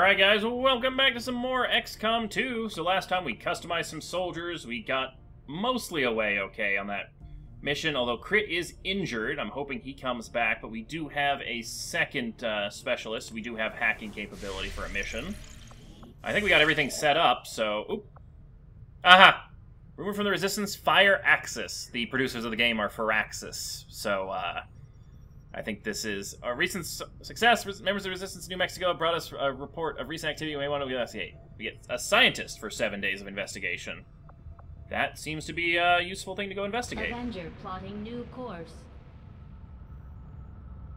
Alright guys, welcome back to some more XCOM 2. So last time we customized some soldiers, we got mostly away okay on that mission, although Crit is injured. I'm hoping he comes back, but we do have a second specialist. We do have hacking capability for a mission. I think we got everything set up, so... Oop. Aha! Rumor from the Resistance, Fire Axis. The producers of the game are Firaxis, so I think this is a recent success. Members of the Resistance in New Mexico brought us a report of recent activity we may want to investigate. We get a scientist for 7 days of investigation. That seems to be a useful thing to go investigate. Avenger plotting new course.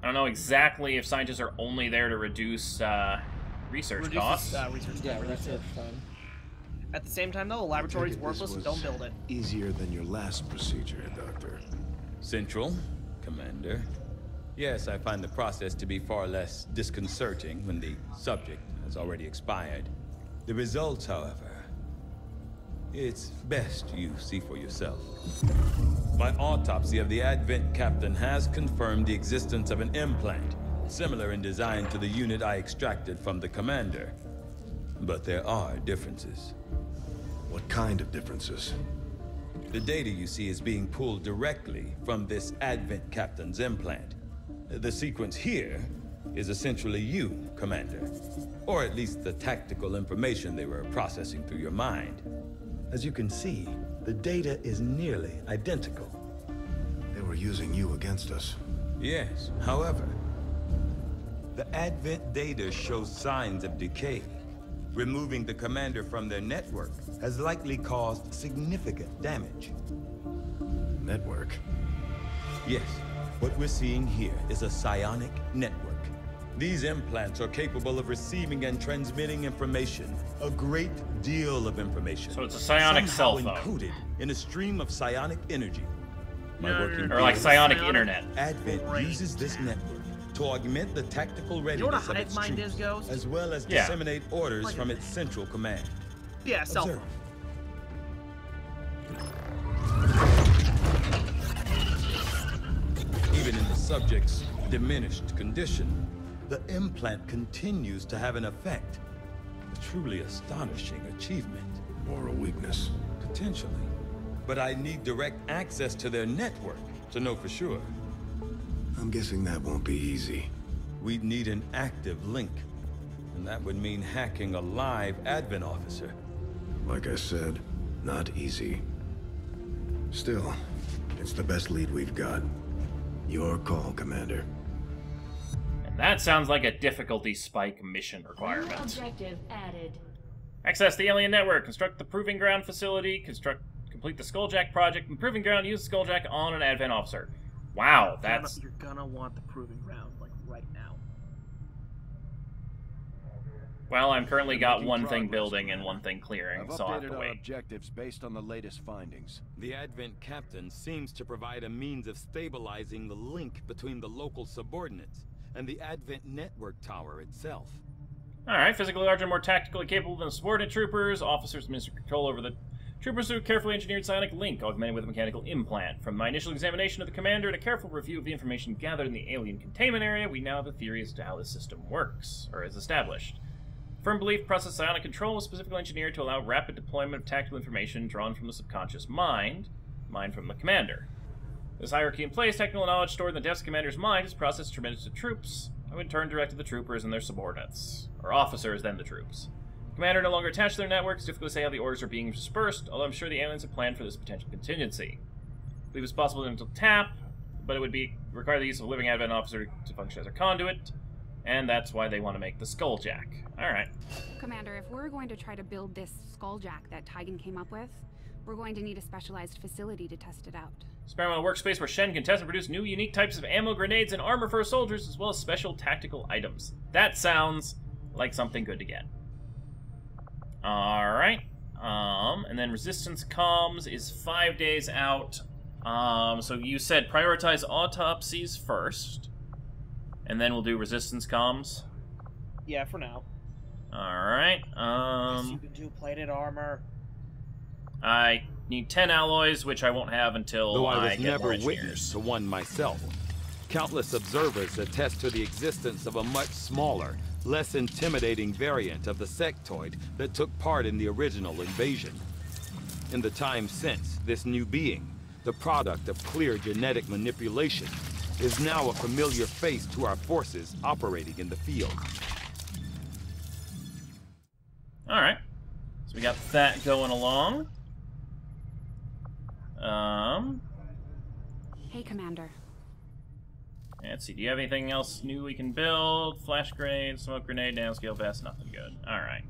I don't know exactly if scientists are only there to reduce research costs. Yeah, that's it. Fine. At the same time, though, the laboratory's worthless, and don't build it. Easier than your last procedure, Doctor. Central, Commander. Yes, I find the process to be far less disconcerting when the subject has already expired. The results, however, it's best you see for yourself. My autopsy of the Advent Captain has confirmed the existence of an implant, similar in design to the unit I extracted from the Commander. But there are differences. What kind of differences? The data you see is being pulled directly from this Advent Captain's implant. The sequence here is essentially you, Commander. Or at least the tactical information they were processing through your mind. As you can see, the data is nearly identical. They were using you against us. Yes, however, the Advent data shows signs of decay. Removing the Commander from their network has likely caused significant damage. Network? Yes. What we're seeing here is a psionic network. These implants are capable of receiving and transmitting information, a great deal of information. So it's a psionic cell phone. Encoded in a stream of psionic energy. Or like psionic internet. Advent uses this network to augment the tactical readiness of its troops, Ghost? as well as disseminate orders from its central command. Yeah, cell phone. Even in the subject's diminished condition, the implant continues to have an effect. A truly astonishing achievement. Or a weakness? Potentially. But I need direct access to their network to know for sure. I'm guessing that won't be easy. We'd need an active link. And that would mean hacking a live Advent officer. Like I said, not easy. Still, it's the best lead we've got. Your call, Commander. And that sounds like a difficulty spike mission requirement. Objective added. Access the alien network. Construct the Proving Ground facility. Complete the Skulljack project. And Proving Ground, use the Skulljack on an Advent officer. Wow, that's... You're gonna want the Proving Ground, like, right now. Well, I'm currently got one thing building and one thing clearing, so I'll have to our wait. objectives based on the latest findings. The Advent Captain seems to provide a means of stabilizing the link between the local subordinates and the Advent network tower itself. Alright, physically larger and more tactically capable than subordinate troopers. Officers administer control over the troopers through a carefully engineered psionic link, augmented with a mechanical implant. From my initial examination of the Commander and a careful review of the information gathered in the alien containment area, we now have a theory as to how this system works, or is established. Firm belief process psionic control was specifically engineered to allow rapid deployment of tactical information drawn from the subconscious mind from the Commander. This hierarchy in place, technical knowledge stored in the depths of the Commander's mind is processed transmitted to troops, who in turn direct to the troopers and their subordinates, or officers, then the troops. The Commander no longer attached to their network. It's difficult to say how the orders are being dispersed, although I'm sure the aliens have planned for this potential contingency. I believe it's possible to tap, but it would require the use of a living Advent officer to function as a conduit, and that's why they want to make the Skulljack. Alright. Commander, if we're going to try to build this Skulljack that Tigan came up with, we're going to need a specialized facility to test it out. Experimental workspace where Shen can test and produce new unique types of ammo, grenades, and armor for her soldiers, as well as special tactical items. That sounds like something good to get. Alright. And then Resistance Comms is 5 days out. So you said prioritize autopsies first. And then we'll do Resistance Comms. Yeah, for now. Alright. You can do plated armor. I need 10 alloys, which I won't have until Though I was get never more witness engineers. to one myself, countless observers attest to the existence of a much smaller, less intimidating variant of the sectoid that took part in the original invasion. In the time since, this new being, the product of clear genetic manipulation, is now a familiar face to our forces operating in the field. Alright. So we got that going along. Hey, Commander. Let's see, do you have anything else new we can build? Flash grenade, smoke grenade, nanoscale vest, nothing good. Alright.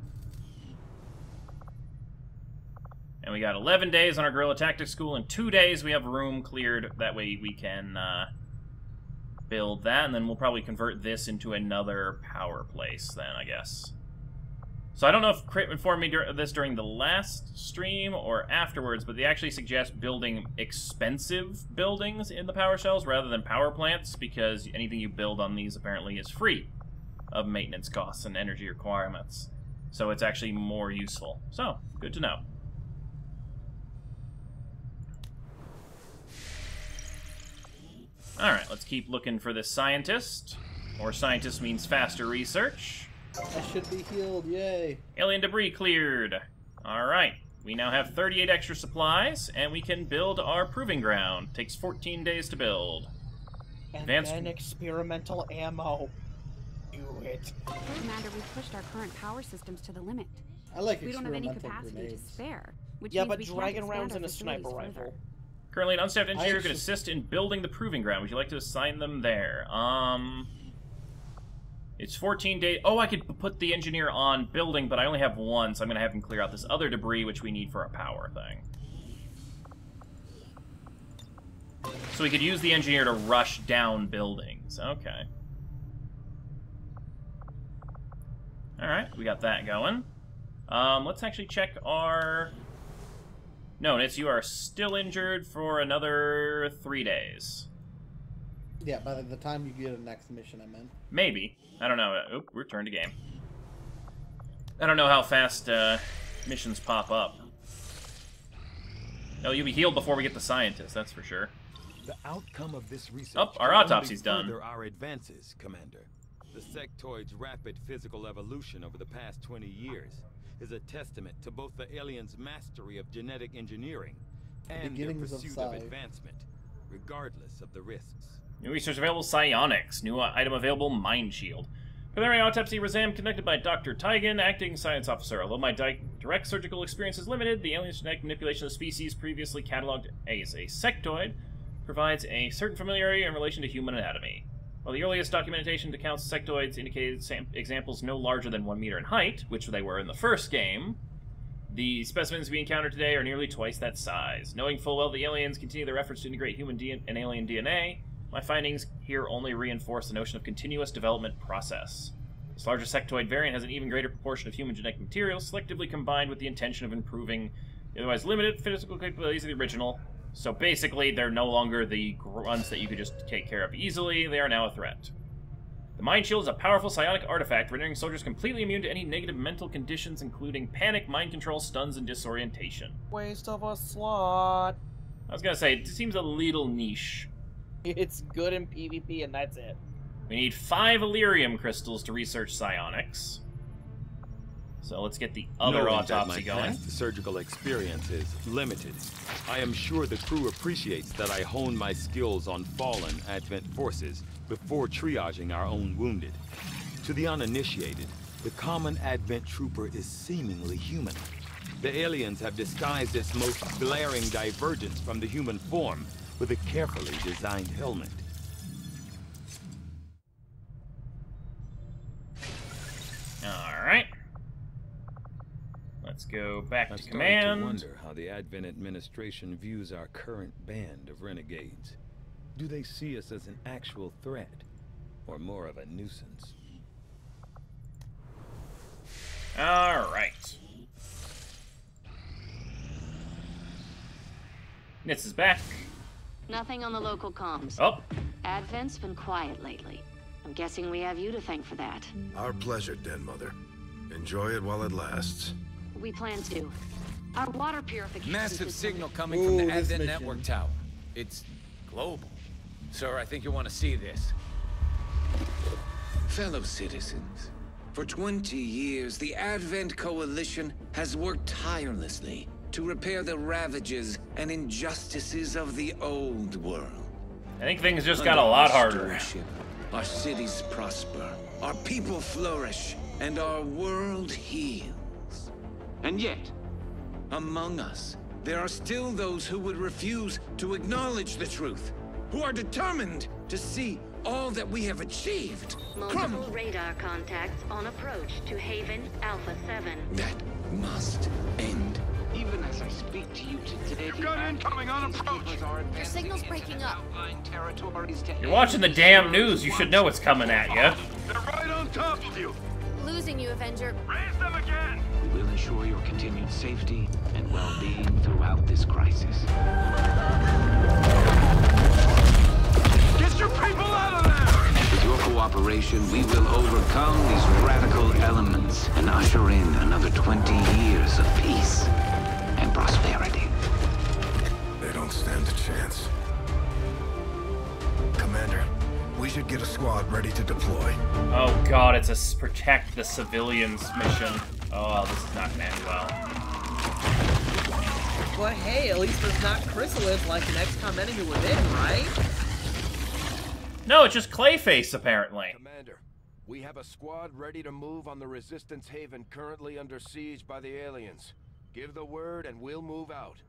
And we got 11 days on our guerrilla tactics school. In 2 days we have room cleared. That way we can build that, and then we'll probably convert this into another power place then, I guess. So I don't know if Crit informed me of this during the last stream or afterwards, but they actually suggest building expensive buildings in the power shells rather than power plants, because anything you build on these apparently is free of maintenance costs and energy requirements. So it's actually more useful. So, good to know. Alright, let's keep looking for this scientist. More scientist means faster research. I should be healed, yay. Alien debris cleared. Alright, we now have 38 extra supplies, and we can build our proving ground. Takes 14 days to build. And Advanced... then experimental ammo. Do it. Commander, we've pushed our current power systems to the limit. I like We don't have any experimental capacity grenades. to spare, which Yeah, means but we can't dragon expand rounds our and a sniper facilities rifle. further. Currently, an unstaffed engineer could actually- assist in building the proving ground. Would you like to assign them there? It's 14 days. Oh, I could put the engineer on building, but I only have one, so I'm going to have him clear out this other debris, which we need for our power thing. So we could use the engineer to rush down buildings. Okay. Alright, we got that going. Let's actually check our... No, Nitz, you are still injured for another 3 days. Yeah, by the time you get a next mission, I meant. Maybe. I don't know. Oop, return to game. I don't know how fast missions pop up. No, you'll be healed before we get the scientist, that's for sure. The outcome of this research Oh, our can only autopsy's done. further our advances, Commander. The sectoid's rapid physical evolution over the past 20 years is a testament to both the aliens' mastery of genetic engineering and their Beginnings of pursuit of Psi. advancement, regardless of the risks. New research available, psionics. New item available, mind shield. Preliminary autopsy exam conducted by Dr. Tygan, acting science officer. Although my direct surgical experience is limited, the alien's genetic manipulation of the species previously cataloged as a sectoid provides a certain familiarity in relation to human anatomy. While the earliest documentation accounts of sectoids indicated examples no larger than 1 meter in height, which they were in the first game, the specimens we encounter today are nearly twice that size. Knowing full well the aliens continue their efforts to integrate human and alien DNA, my findings here only reinforce the notion of continuous development process. This larger sectoid variant has an even greater proportion of human genetic material, selectively combined with the intention of improving the otherwise limited physical capabilities of the original. So basically, they're no longer the grunts that you could just take care of easily. They are now a threat. The Mind Shield is a powerful psionic artifact, rendering soldiers completely immune to any negative mental conditions, including panic, mind control, stuns, and disorientation. Waste of a slot. I was gonna say, it seems a little niche. It's good in PvP, and that's it. We need 5 Illyrium crystals to research psionics. So let's get the other Knowing that autopsy my going. past surgical experience is limited, I am sure the crew appreciates that I hone my skills on fallen Advent forces before triaging our own wounded. To the uninitiated, the common Advent trooper is seemingly human. The aliens have disguised its most glaring divergence from the human form with a carefully designed helmet. Alright. Let's go back I'm to starting command. to wonder how the Advent administration views our current band of renegades. Do they see us as an actual threat, or more of a nuisance? Alright. Nitz is back. Nothing on the local comms. Oh, Advent's been quiet lately. I'm guessing we have you to thank for that. Our pleasure, Den Mother. Enjoy it while it lasts. We plan to. Our water purification Massive system- signal coming from the this Advent mission. network tower. It's global. Sir, I think you want to see this. Fellow citizens, For 20 years, the Advent Coalition has worked tirelessly to repair the ravages and injustices of the old world. I think things just got a lot harder. Our cities prosper, our people flourish, and our world heals. And yet, among us, there are still those who would refuse to acknowledge the truth, who are determined to see all that we have achieved. Multiple radar contacts on approach to Haven Alpha 7. That must end. Even as I speak to you today, You've got incoming on approach. Your signal's breaking up. You're watching the damn news. You should know what's coming at you. They're right on top of you. Losing you, Avenger. Raise them again. We will ensure your continued safety and well-being throughout this crisis. Get your people out of there! With your cooperation, we will overcome these radical elements and usher in another 20 years of peace and prosperity. They don't stand a chance. Commander, we should get a squad ready to deploy. Oh god, it's a protect the civilians mission. Oh, this is not gonna end well. But hey, at least there's not chrysalids like an XCOM enemy within, right? No, it's just Clayface, apparently. Commander, we have a squad ready to move on the Resistance Haven currently under siege by the aliens. Give the word and we'll move out.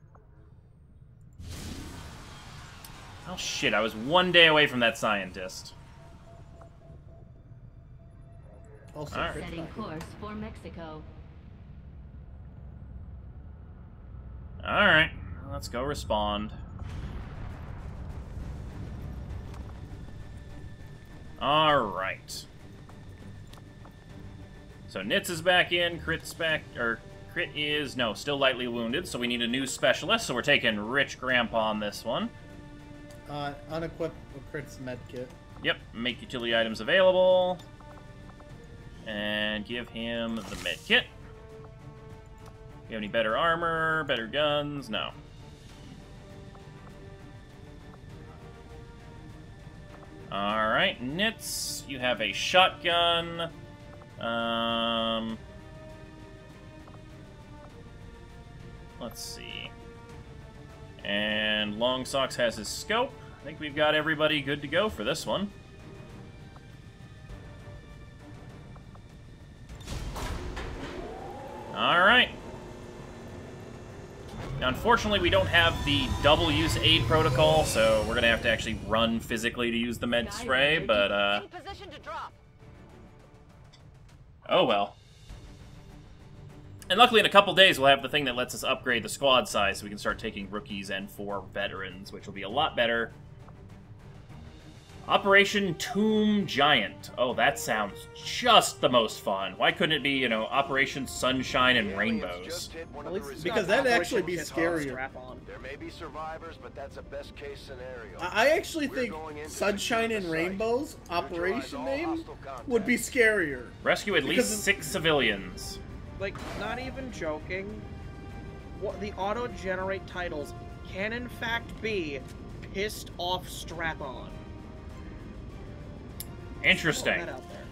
Oh shit, I was one day away from that scientist. Also, right. Setting course for Mexico. Alright, let's go respond. Alright. So Nitz is back in, Crit's back, or Crit is, no, still lightly wounded, so we need a new specialist, so we're taking Rich Grandpa on this one. Unequip with Crit's medkit. Yep, make utility items available. And give him the medkit. You have any better armor, better guns? No. Alright, Nitz, you have a shotgun. Let's see. And Long Socks has his scope. I think we've got everybody good to go for this one. Alright. Now, unfortunately, we don't have the double use aid protocol, so we're gonna have to actually run physically to use the med spray, but, In position to drop. oh well. And luckily, in a couple days, we'll have the thing that lets us upgrade the squad size, so we can start taking rookies and 4 veterans, which will be a lot better. Operation Tomb Giant. Oh, that sounds just the most fun. Why couldn't it be, you know, Operation Sunshine and Rainbows? At least because that'd actually be scarier. There may be survivors, but that's a best case scenario. I actually think Sunshine and Rainbows, Operation name, would be scarier. Rescue at least 6 civilians. Like, not even joking. What the auto-generate titles can in fact be Pissed Off Strap-On. Interesting. That out there.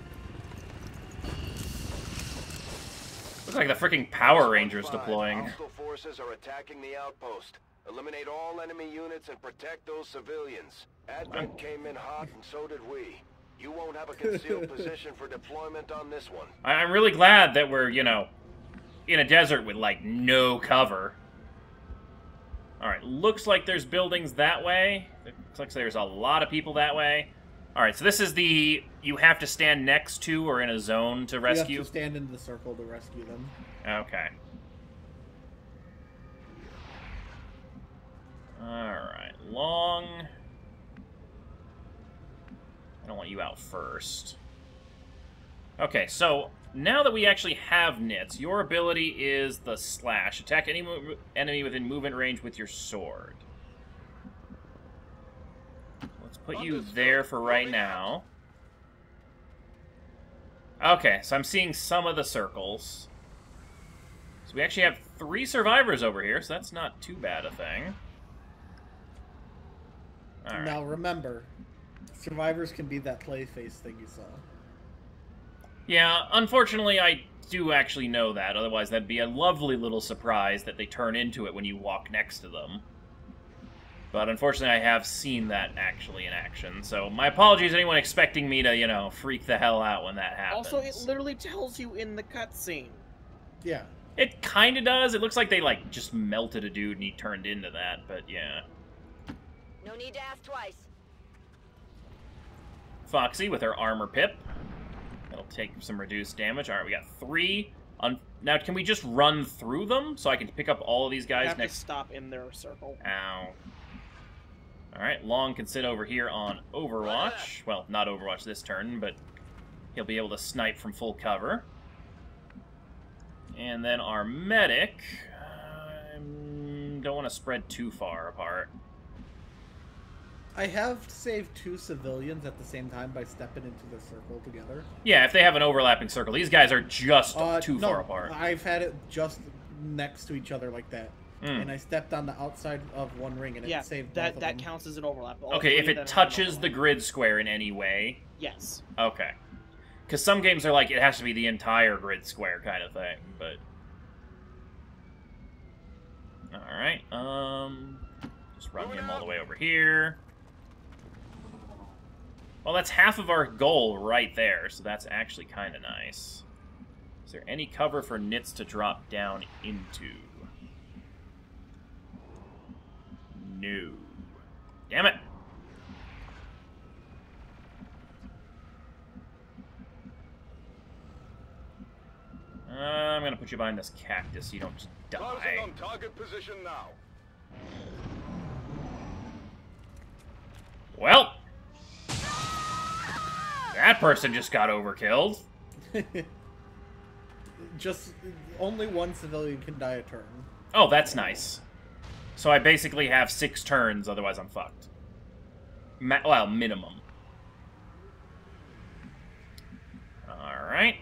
Looks like the freaking Power Rangers deploying. Hostile forces are attacking the outpost. Eliminate all enemy units and protect those civilians. Advent came in hot, and so did we. You won't have a concealed position for deployment on this one. I'm really glad that we're, you know, in a desert with, like, no cover. Alright, looks like there's buildings that way. It looks like there's a lot of people that way. Alright, so this is the... you have to stand next to or in a zone to rescue? You have to stand in the circle to rescue them. Okay. Alright, Long... I don't want you out first. Okay, so now that we actually have Nitz, your ability is the Slash. Attack any enemy within movement range with your sword. Let's put you there for right now. Okay, so I'm seeing some of the circles. So we actually have 3 survivors over here, so that's not too bad a thing. All right. Now remember, survivors can be that Clayface thing you saw. Yeah, unfortunately, I do actually know that. Otherwise, that'd be a lovely little surprise that they turn into it when you walk next to them. But unfortunately, I have seen that actually in action. So my apologies to anyone expecting me to, you know, freak the hell out when that happens. Also, it literally tells you in the cutscene. Yeah. It kind of does. It looks like they, like, just melted a dude and he turned into that, but yeah. No need to ask twice. Foxy with her armor pip. That'll take some reduced damage. Alright, we got 3. Now, can we just run through them so I can pick up all of these guys You have next? to stop in their circle. Ow. Alright, Long can sit over here on Overwatch. Well, not Overwatch this turn, but he'll be able to snipe from full cover. And then our medic... don't want to spread too far apart. I have saved 2 civilians at the same time by stepping into the circle together. Yeah, if they have an overlapping circle. These guys are just too no, far apart. I've had it just next to each other like that. Mm. And I stepped on the outside of one ring and it saved both of that them. counts as an overlap. All Okay, if three it then touches the grid square in any way... Yes. Okay. Because some games are like, it has to be the entire grid square kind of thing, but... Alright, just run him all the way over here. Well, that's half of our goal right there, so that's actually kind of nice. Is there any cover for nits to drop down into? No. Damn it! I'm gonna put you behind this cactus so you don't just die. Closing on target position now. Well, that person just got overkilled. Just only one civilian can die a turn. Oh, that's nice. So I basically have 6 turns, otherwise I'm fucked. Well, minimum. Alright.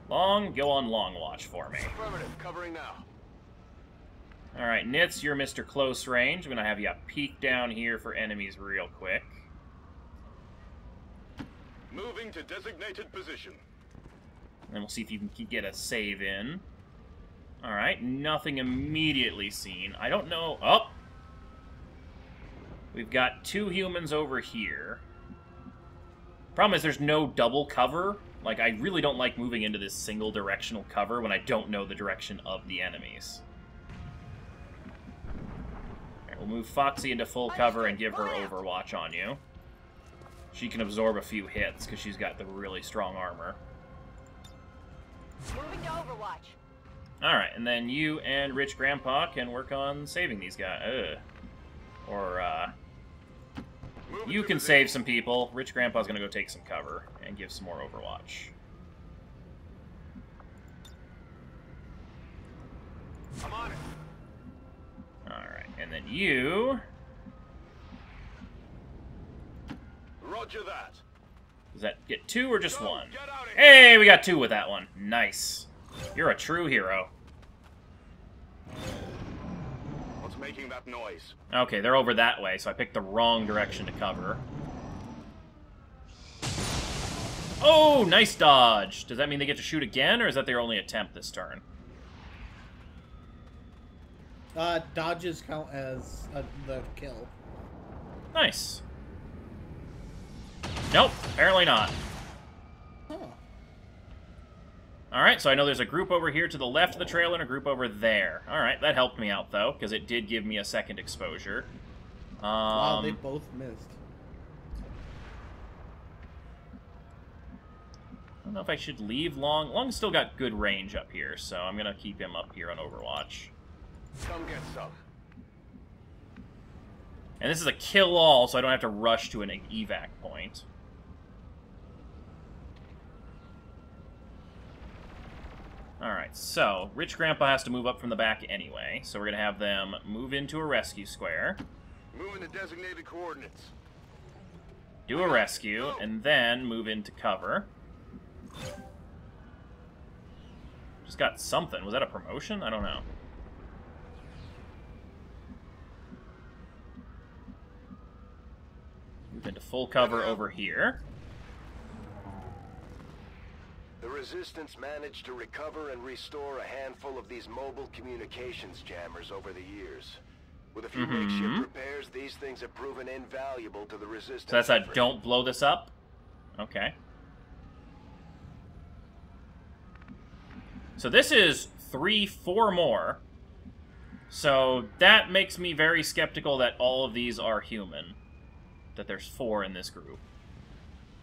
Long, go on long watch for me. Affirmative, covering now. Alright, Nitz, you're Mr. Close Range. I'm gonna have you peek down here for enemies real quick. Moving to designated position. And we'll see if you can get a save in. Alright, nothing immediately seen. I don't know... Oh! We've got 2 humans over here. Problem is there's no double cover. Like, I really don't like moving into this single directional cover when I don't know the direction of the enemies. Alright, we'll move Foxy into full cover and give her Overwatch on you. She can absorb a few hits because she's got the really strong armor. Moving to Overwatch. Alright, and then you and Rich Grandpa can work on saving these guys. You can save some people. Rich Grandpa's gonna go take some cover and give some more Overwatch. I'm on it. Alright, and then you... Roger that. Does that get 2 or just 1? Hey, we got 2 with that one. Nice. You're a true hero. What's making that noise? Okay, they're over that way, so I picked the wrong direction to cover. Oh, nice dodge. Does that mean they get to shoot again, or is that their only attempt this turn? Dodges count as the kill. Nice. Nope, apparently not. Huh. Alright, so I know there's a group over here to the left of the trail and a group over there. Alright, that helped me out, though, because it did give me a second exposure. Wow, they both missed. I don't know if I should leave Long. Long's still got good range up here, so I'm going to keep him up here on Overwatch. Come get some. And this is a kill-all, so I don't have to rush to an evac point. Alright, so Rich Grandpa has to move up from the back anyway, so we're going to have them move into a rescue square. Moving to designated coordinates. Do a rescue, and then move into cover. Just got something. Was that a promotion? I don't know. Move into full cover over here. The Resistance managed to recover and restore a handful of these mobile communications jammers over the years. With a few makeshift repairs, these things have proven invaluable to the Resistance. So that's a don't blow this up? Okay. So this is 4 more. So that makes me very skeptical that all of these are human. That there's 4 in this group.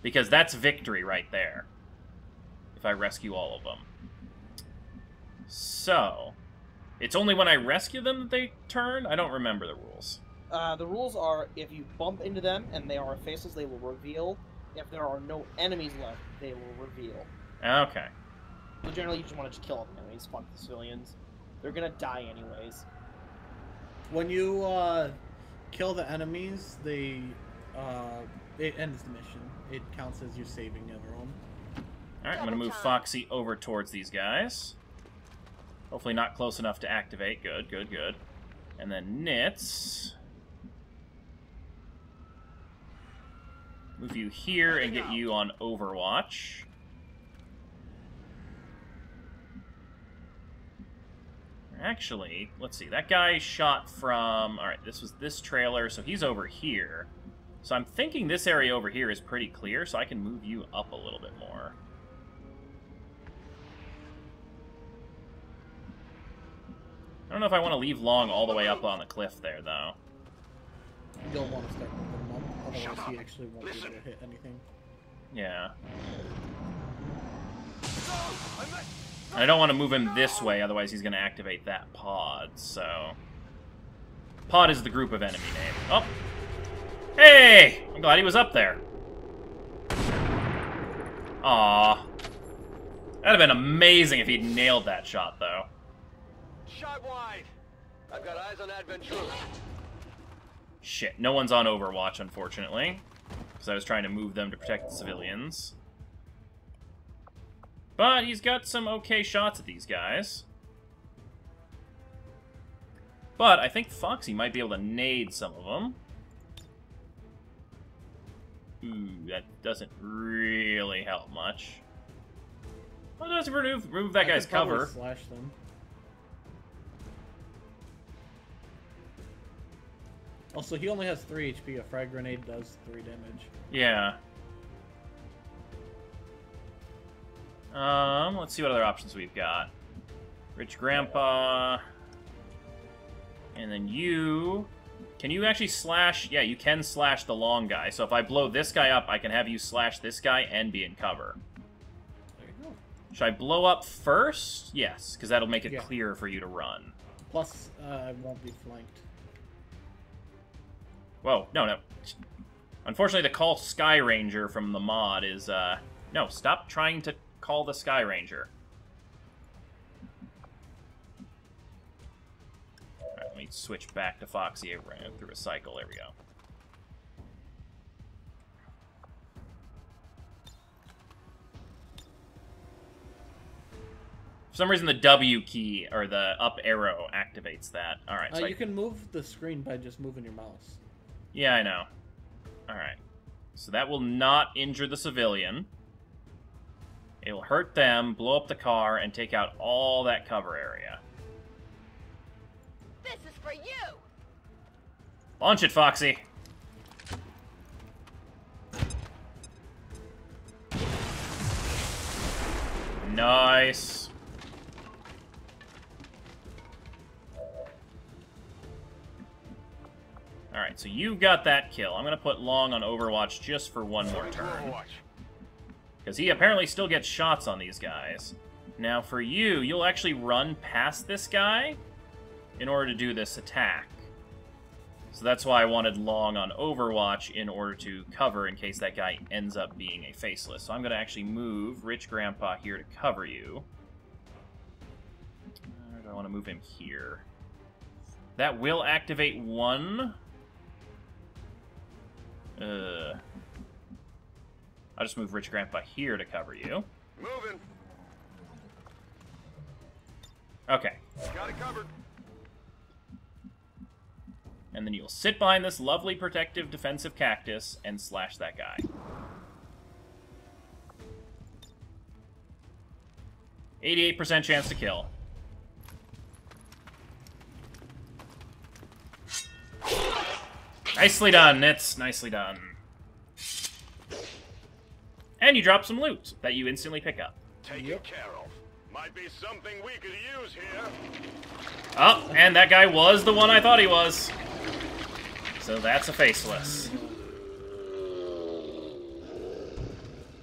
Because that's victory right there. If I rescue all of them. So, it's only when I rescue them that they turn? I don't remember the rules. The rules are, if you bump into them and they are faceless, they will reveal. If there are no enemies left, they will reveal. Okay. So generally, you just want to just kill all the enemies, fuck the civilians. They're gonna die anyways. When you kill the enemies, it ends the mission. It counts as you saving everyone. Alright, I'm gonna move Foxy over towards these guys. Hopefully not close enough to activate. Good, good, good. And then Nits. Move you here and get you on Overwatch. Actually, let's see. That guy shot from... Alright, this was this trailer, so he's over here. So I'm thinking this area over here is pretty clear, so I can move you up a little bit more. I don't know if I want to leave Long all the way up on the cliff there, though. You don't want to start moving them up, otherwise he actually won't be able to hit anything. Yeah. And I don't want to move him this way, otherwise he's going to activate that pod, so... Pod is the group of enemy name. Oh! Hey! I'm glad he was up there. Aww. That'd have been amazing if he'd nailed that shot, though. Shot wide. I've got eyes on Advent troops. Shit, no one's on Overwatch, unfortunately. Because I was trying to move them to protect the civilians. But he's got some okay shots at these guys. But I think Foxy might be able to nade some of them. Ooh, that doesn't really help much. Well, it does remove that guy's cover. Slash them. Also, he only has 3 HP. A frag grenade does 3 damage. Yeah. Let's see what other options we've got. Rich Grandpa. And then you... Can you actually slash... Yeah, you can slash the long guy. So if I blow this guy up, I can have you slash this guy and be in cover. There you go. Should I blow up first? Yes, because that'll make it clearer for you to run. Plus, I won't be flanked. Whoa, no. Unfortunately, the call Sky Ranger from the mod is, No, stop trying to call the Sky Ranger. Alright, let me switch back to Foxy. I ran through a cycle. There we go. For some reason, the W key, or the up arrow, activates that. Alright, so you can move the screen by just moving your mouse. Yeah, I know. Alright. So that will not injure the civilian. It'll hurt them, blow up the car, and take out all that cover area. This is for you! Launch it, Foxy! Nice. Alright, so you got that kill. I'm going to put Long on Overwatch just for one more turn. Because he apparently still gets shots on these guys. Now, for you, you'll actually run past this guy in order to do this attack. So that's why I wanted Long on Overwatch in order to cover in case that guy ends up being a Faceless. So I'm going to actually move Rich Grandpa here to cover you. Or do I want to move him here? That will activate one. I'll just move Rich Grandpa here to cover you. Moving. Okay. Got it covered. And then you'll sit behind this lovely protective defensive cactus and slash that guy. 88% chance to kill. Nicely done, Nitz. Nicely done. And you drop some loot that you instantly pick up. Take it care of. Might be something we could use here. Oh, and that guy was the one I thought he was. So that's a Faceless.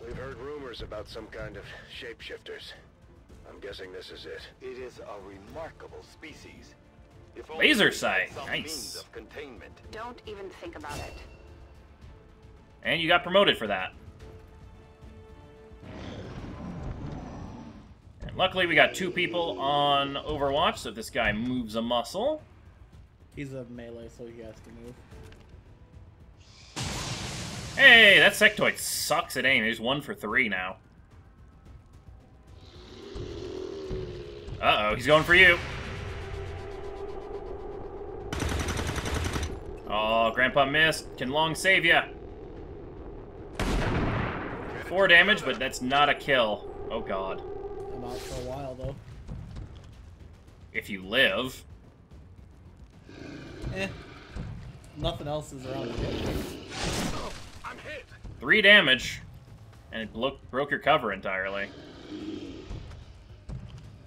We've heard rumors about some kind of shapeshifters. I'm guessing this is it. It is a remarkable species. If only Laser we had sight. some Nice. means of containment. Don't even think about it. And you got promoted for that. And luckily we got 2 people on Overwatch, so if this guy moves a muscle... He's a melee, so he has to move. Hey, that sectoid sucks at aim. He's 1 for 3 now. Uh-oh, he's going for you. Oh, Grandpa missed. Can Long save ya? 4 damage, but that's not a kill. Oh, God. I'm out for a while, though. If you live. Nothing else is around the edge. Oh, I'm hit. 3 damage. And it broke your cover entirely.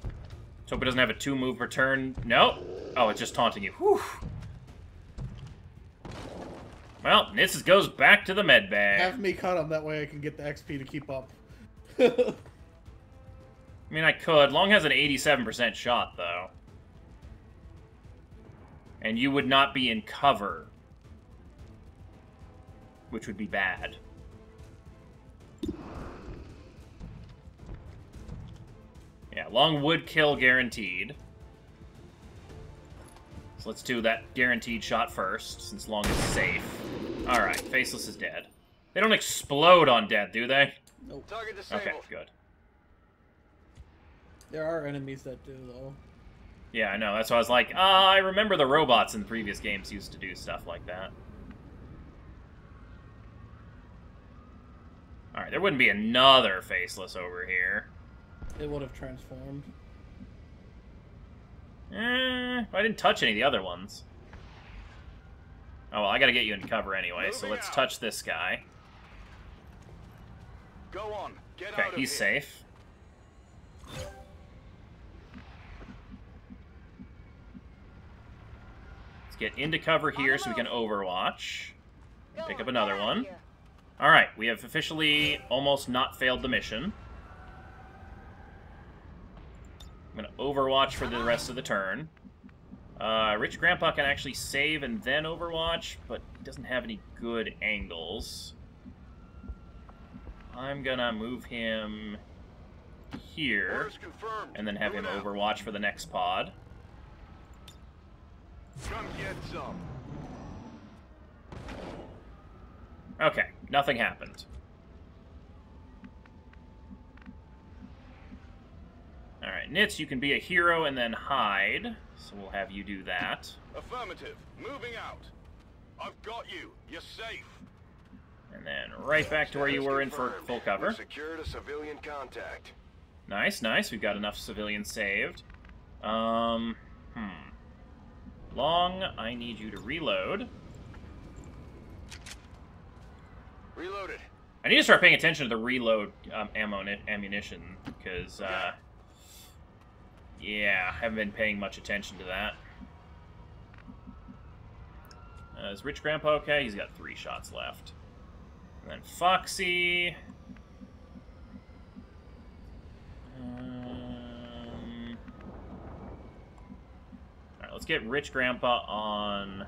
Let's hope it doesn't have a 2-move return. No. Oh, it's just taunting you. Whew. Well, Nitz goes back to the med bag. Have me cut him, that way I can get the XP to keep up. I mean, I could. Long has an 87% shot, though. And you would not be in cover. Which would be bad. Yeah, Long would kill guaranteed. So let's do that guaranteed shot first, since Long is safe. Alright, Faceless is dead. They don't explode on death, do they? Nope. Target disabled. Okay, good. There are enemies that do, though. Yeah, I know. That's why I was like, I remember the robots in the previous games used to do stuff like that. Alright, there wouldn't be another Faceless over here. It would have transformed. I didn't touch any of the other ones. Oh, well, I gotta get you in cover anyway, so let's touch this guy. Go on. Get Okay, out of he's here. safe. Let's get into cover here so we can overwatch. Pick up another one. Alright, we have officially almost not failed the mission. I'm going to overwatch for the rest of the turn. Rich Grandpa can actually save and then overwatch, but he doesn't have any good angles. I'm going to move him here, and then have him overwatch for the next pod. Come get some. Okay, nothing happened. Alright, Nitz, you can be a hero and then hide, so we'll have you do that. Affirmative. Moving out. I've got you. You're safe. And then right back to where you were in for full cover. We've secured a civilian contact. Reloaded. I need to start paying attention to the reload ammunition, because, yeah, I haven't been paying much attention to that. Is Rich Grandpa okay? He's got 3 shots left. And then Foxy. Alright, let's get Rich Grandpa on...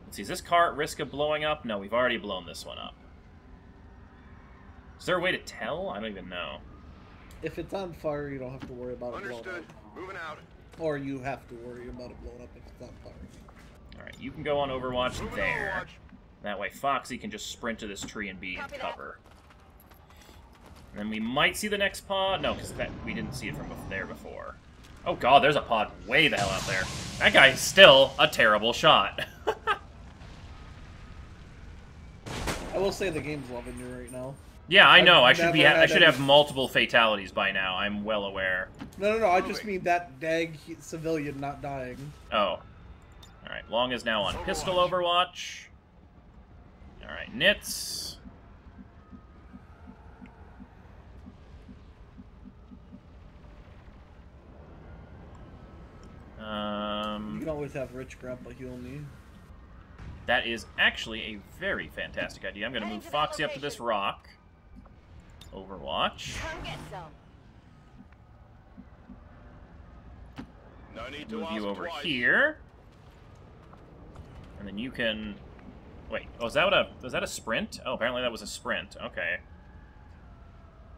Let's see, is this car at risk of blowing up? No, we've already blown this one up. Is there a way to tell? I don't even know. If it's on fire, you don't have to worry about it blowing Understood. up. Moving out. Or you have to worry about it blowing up if it's on fire. Alright, you can go on Overwatch there. That way Foxy can just sprint to this tree and be in cover. And then we might see the next pod. No, because we didn't see it from there before. Oh god, there's a pod way the hell out there. That guy's still a terrible shot. I will say the game's loving you right now. Yeah, I know. I never should I had should any- have multiple fatalities by now. I'm well aware. No. I just mean that dag civilian not dying. Oh. Alright, Long is now on pistol Overwatch. Alright, Nits. You can always have Rich Grandpa heal me. That is actually a very fantastic idea. I'm going to move Foxy up to this rock. Overwatch. Come get some. No need to Move ask you over twice. here. And then you can... Wait, oh, was that a sprint? Oh, apparently that was a sprint. Okay.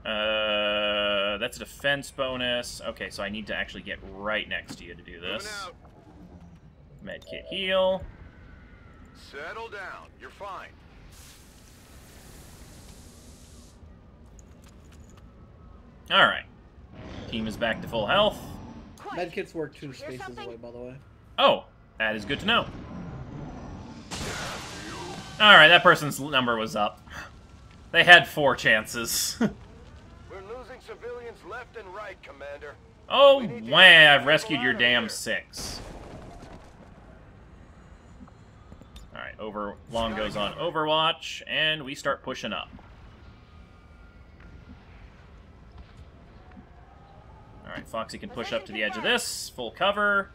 That's a defense bonus. Okay, so I need to actually get right next to you to do this. Medkit heal. Settle down. You're fine. Alright. Team is back to full health. Medkits work 2 spaces away, by the way. Oh, that is good to know. Alright, that person's number was up. They had 4 chances. We're losing civilians left and right, Commander. Oh, wah, I've rescued your damn 6. Alright, Long goes on Overwatch, and we start pushing up. Alright, Foxy can push up to the edge of this. Full cover.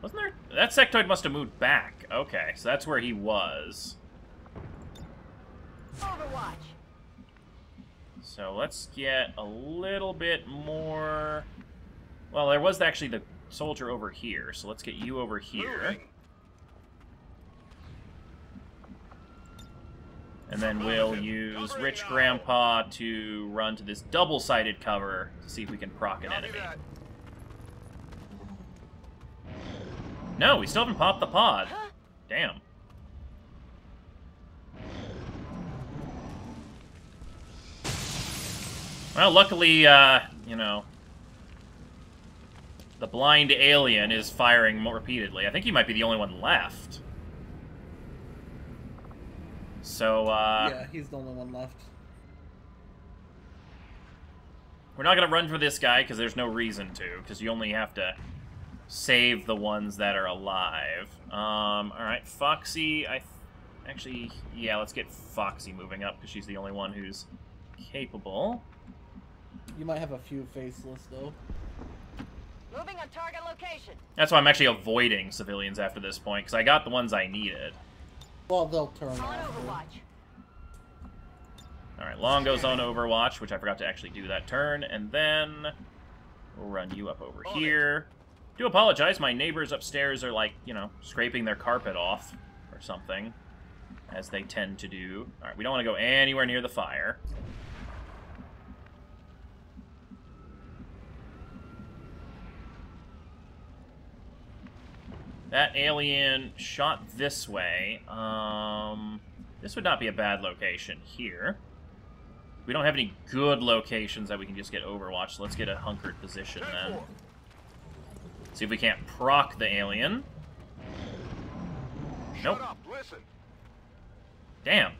Wasn't there... That sectoid must have moved back. Okay, so that's where he was. Overwatch. So let's get a little bit more... Well, there was actually the soldier over here, so let's get you over here. And then we'll use Rich Grandpa to run to this double-sided cover to see if we can proc an enemy. No, we still haven't popped the pod. Damn. Well, luckily, you know, the blind alien is firing more repeatedly. I think he might be the only one left. So, yeah, he's the only one left. We're not going to run for this guy, because there's no reason to, because you only have to save the ones that are alive. Alright, Foxy, actually, yeah, let's get Foxy moving up, because she's the only one who's capable. You might have a few Faceless, though. Moving on target location. That's why I'm actually avoiding civilians after this point, because I got the ones I needed. Well, they'll turn On after. Overwatch. Alright, Long goes on Overwatch, which I forgot to actually do that turn, and then we'll run you up over here. Do apologize, my neighbors upstairs are, like, you know, scraping their carpet off or something, as they tend to do. Alright, we don't want to go anywhere near the fire. That alien shot this way. This would not be a bad location here. We don't have any good locations that we can just get Overwatch, so let's get a hunkered position then. See if we can't proc the alien. Nope. Shut up, listen. Damn.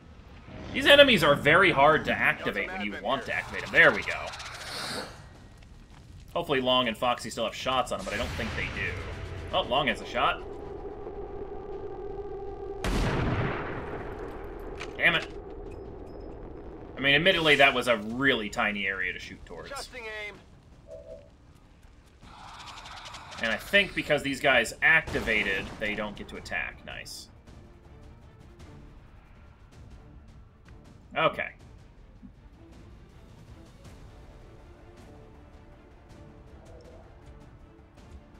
These enemies are very hard to activate when you want to activate them. There we go. Hopefully Long and Foxy still have shots on them, but I don't think they do. Oh, Long has a shot. Damn it. I mean, admittedly, that was a really tiny area to shoot towards. Adjusting aim. And I think because these guys activated, they don't get to attack. Nice. Okay.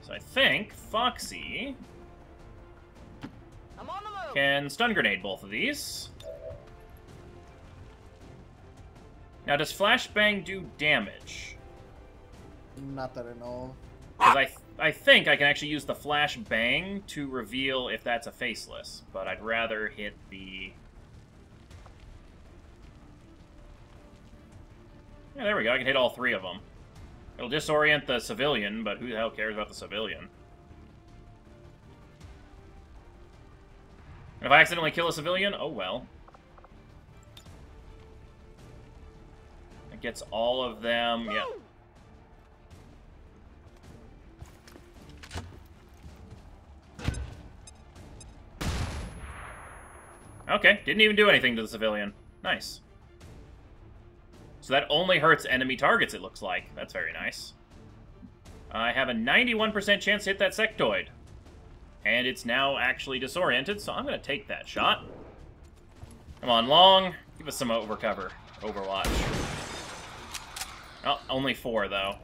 So I think Foxy I'm on the move. can stun grenade both of these. Now, does Flashbang do damage? Not that I know Because I think I can actually use the Flashbang to reveal if that's a Faceless, but I'd rather hit the... Yeah, there we go. I can hit all 3 of them. It'll disorient the civilian, but who the hell cares about the civilian? If I accidentally kill a civilian, oh well. gets all of them. Yeah. Okay, didn't even do anything to the civilian. Nice. So that only hurts enemy targets, it looks like. That's very nice. I have a 91% chance to hit that sectoid. And it's now actually disoriented, so I'm going to take that shot. Come on, Long. Give us some overcover. Overwatch. Oh, only 4, though.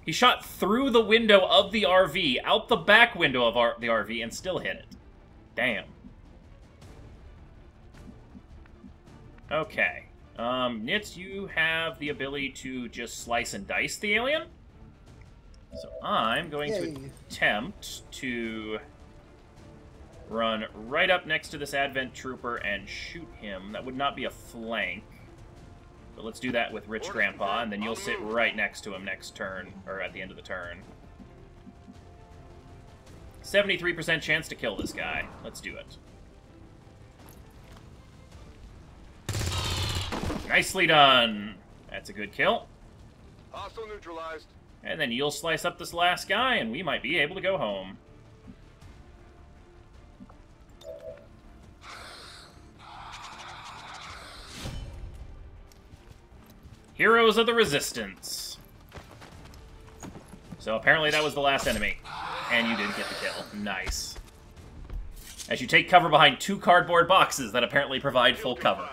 He shot through the window of the RV, out the back window of the RV, and still hit it. Damn. Okay. Nitz, you have the ability to just slice and dice the alien. So I'm going to attempt to run right up next to this Advent Trooper and shoot him. That would not be a flank. But let's do that with Rich Grandpa, and then you'll sit right next to him next turn, or at the end of the turn. 73% chance to kill this guy. Let's do it. Nicely done. That's a good kill. Hostile neutralized. And then you'll slice up this last guy, and we might be able to go home. Heroes of the Resistance. So apparently that was the last enemy. And you did get the kill. Nice. As you take cover behind 2 cardboard boxes that apparently provide full cover.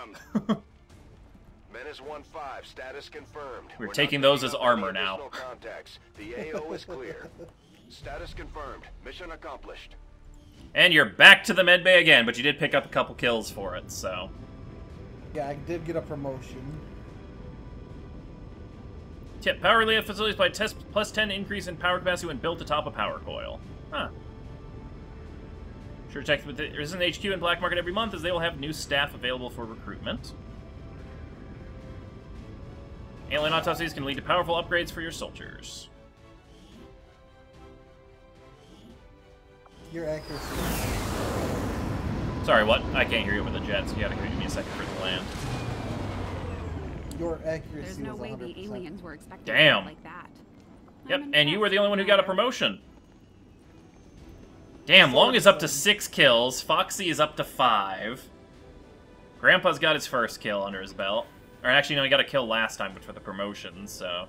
Menace 1-5, status confirmed. We're taking those as armor now. Contacts. The AO is clear. Status confirmed. Mission accomplished. And you're back to the medbay again, but you did pick up a couple kills for it, so... Yeah, I did get a promotion. Tip, power relay facilities by plus 10 increase in power capacity when built atop a power coil. Huh. Sure check with the Resistance HQ and Black Market every month, as they will have new staff available for recruitment. Alien autopsies can lead to powerful upgrades for your soldiers. Your accuracy. Sorry, what? I can't hear you over the jets. You gotta give me a second for it to land. Your accuracy. There's no was way 100%. the aliens were expecting Damn. like that. Yep, and you were the only one who got a promotion. Damn, Long is up to 6 kills. Foxy is up to 5. Grandpa's got his first kill under his belt. Or actually, no, he got a kill last time, but for the promotion, so...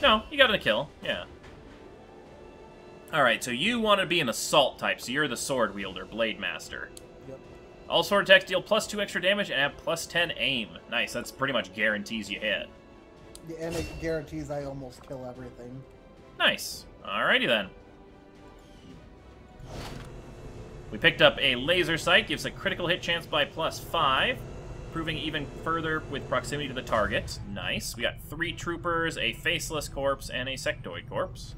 No, he got a kill, yeah. Alright, so you want to be an assault type, so you're the sword wielder, Blade Master. Yep. All sword attacks deal plus 2 extra damage and have plus 10 aim. Nice, that's pretty much guarantees you hit. Yeah, and it guarantees I almost kill everything. Nice. Alrighty then. We picked up a laser sight, gives a critical hit chance by plus 5. Improving even further with proximity to the target. Nice. We got 3 troopers, a faceless corpse, and a sectoid corpse.